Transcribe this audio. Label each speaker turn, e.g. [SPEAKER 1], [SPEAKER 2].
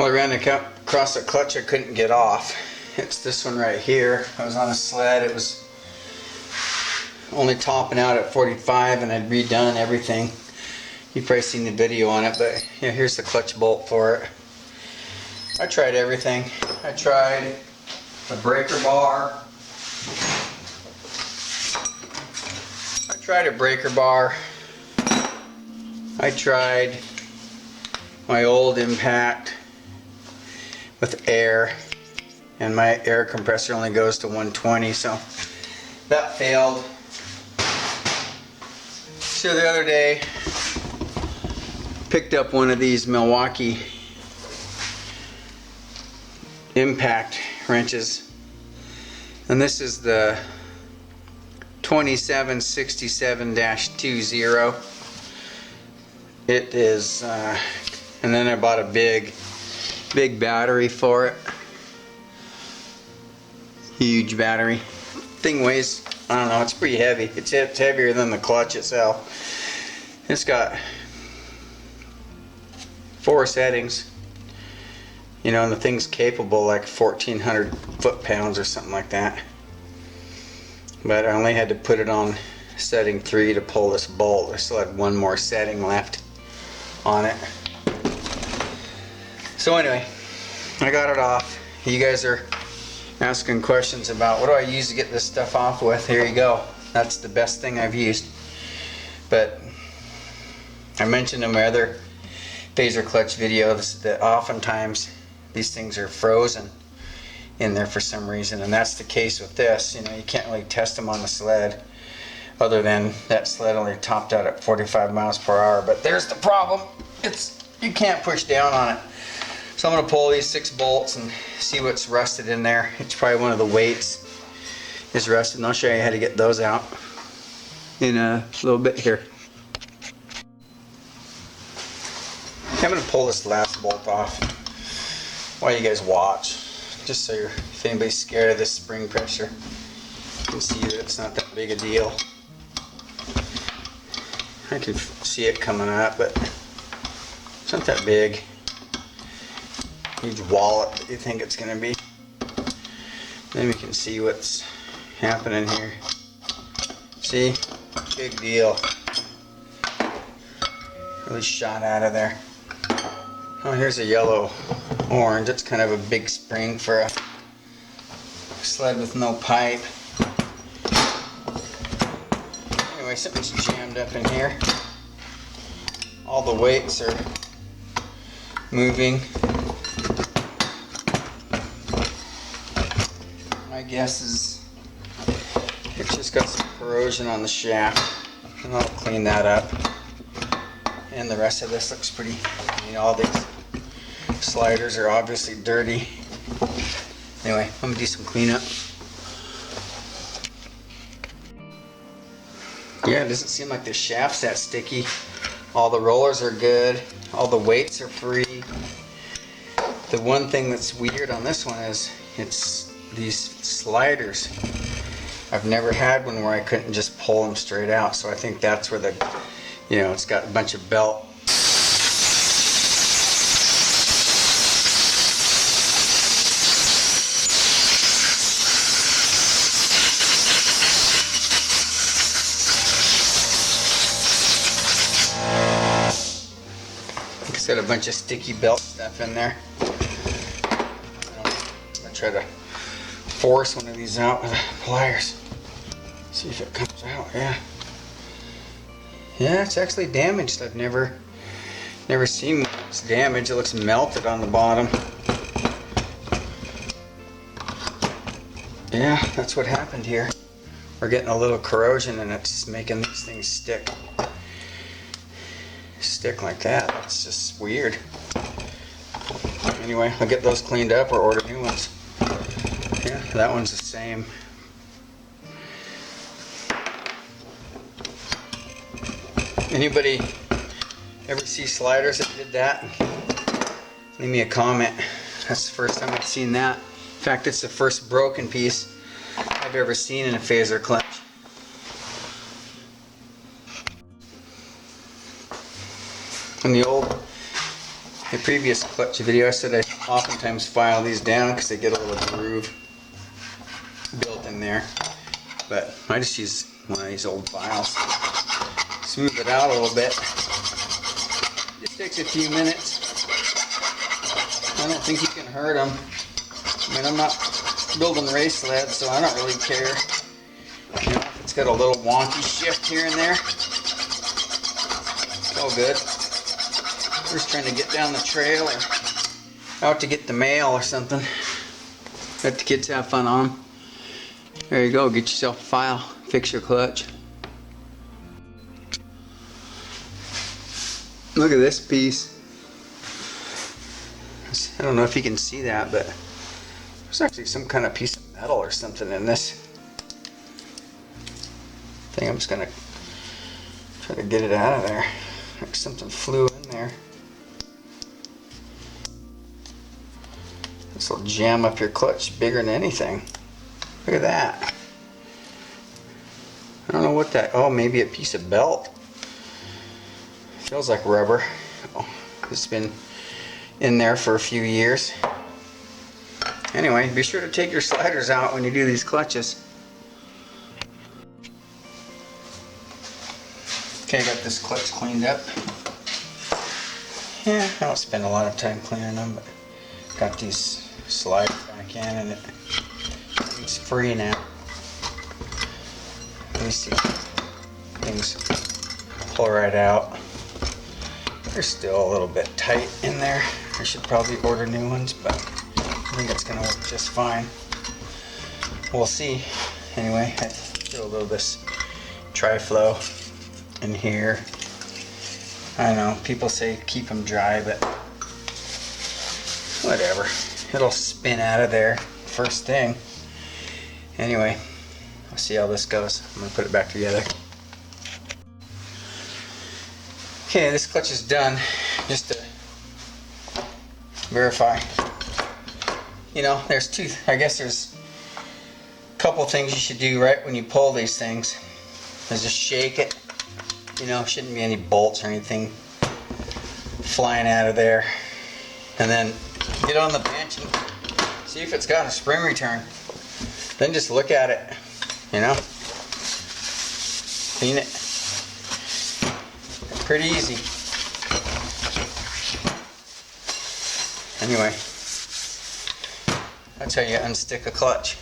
[SPEAKER 1] Well, I ran across a clutch I couldn't get off. It's this one right here. I was on a sled. It was only topping out at 45 and I'd redone everything. You've probably seen the video on it, but yeah, here's the clutch bolt for it. I tried everything. I tried a breaker bar. I tried my old impact with air, and my air compressor only goes to 120, so that failed. So the other day, picked up one of these Milwaukee impact wrenches, and this is the 2767-20. It is, and then I bought a big battery for it. Huge battery. Thing weighs, I don't know, it's pretty heavy. It's heavier than the clutch itself. It's got 4 settings. You know, and the thing's capable like 1,400 foot-pounds or something like that. But I only had to put it on setting 3 to pull this bolt. I still had one more setting left on it. So anyway, I got it off. You guys are asking questions about what do I use to get this stuff off with. Here you go. That's the best thing I've used. But I mentioned in my other Phazer clutch videos that oftentimes these things are frozen in there for some reason, and that's the case with this. You know, you can't really test them on the sled, other than that sled only topped out at 45 miles per hour. But there's the problem. You can't push down on it. So I'm going to pull these 6 bolts and see what's rusted in there. It's probably one of the weights is rusted, and I'll show you how to get those out in a little bit here. I'm going to pull this last bolt off while you guys watch, just so if anybody's scared of this spring pressure, you can see that it's not that big a deal. I can see it coming up, but it's not that big. Huge wallet that you think it's going to be. Then we can see what's happening here. See? Big deal. Really shot out of there. Oh, here's a yellow orange. It's kind of a big spring for a sled with no pipe. Anyway, something's jammed up in here. All the weights are moving. My guess is it's just got some corrosion on the shaft, and I'll clean that up. And the rest of this looks pretty, all these sliders are obviously dirty. Anyway, I'm gonna do some cleanup. Yeah, it doesn't seem like the shaft's that sticky. All the rollers are good. All the weights are free. The one thing that's weird on this one is it's these sliders. I've never had one where I couldn't just pull them straight out. So I think that's where the, it's got a bunch of belt. It's got a bunch of sticky belt stuff in there. I'm gonna try to force one of these out with pliers. See if it comes out. Yeah, it's actually damaged. I've never seen it's damaged. It looks melted on the bottom. Yeah, that's what happened here. We're getting a little corrosion and it's making these things stick like that. That's just weird. Anyway, I'll get those cleaned up or order new ones. Yeah, that one's the same. Anybody ever see sliders that did that? Leave me a comment. That's the first time I've seen that. In fact, it's the first broken piece I've ever seen in a Phazer clutch. In the previous clutch video, I said I oftentimes file these down because they get a little groove built in there. But I just use one of these old files. Smooth it out a little bit. Just takes a few minutes. I don't think you can hurt them. I mean, I'm not building race sleds, so I don't really care. You know, if it's got a little wonky shift here and there, it's all good. We're just trying to get down the trail or out to get the mail or something. Let the kids have fun on them. There you go, get yourself a file, fix your clutch. Look at this piece. I don't know if you can see that, but there's actually some kind of piece of metal or something in this thing. I'm just gonna try to get it out of there. Like something flew in there. This will jam up your clutch bigger than anything. Look at that. I don't know what that, oh, maybe a piece of belt. Feels like rubber. Oh, it's been in there for a few years. Anyway, be sure to take your sliders out when you do these clutches. Okay, I got this clutch cleaned up. Yeah, I don't spend a lot of time cleaning them, but got these sliders back in and it's free now. Let me see. Things pull right out. They're still a little bit tight in there. I should probably order new ones, but I think it's gonna work just fine. We'll see. Anyway, I throw a little of this tri-flow in here. I know people say keep them dry, but whatever. It'll spin out of there first thing. Anyway, I'll see how this goes. I'm gonna put it back together. Okay, this clutch is done. Just to verify. You know, there's I guess there's a couple things you should do right when you pull these things. Is just shake it. You know, shouldn't be any bolts or anything flying out of there. And then get on the bench and see if it's got a spring return. Then just look at it, you know. Clean it. Pretty easy. Anyway, that's how you unstick a clutch.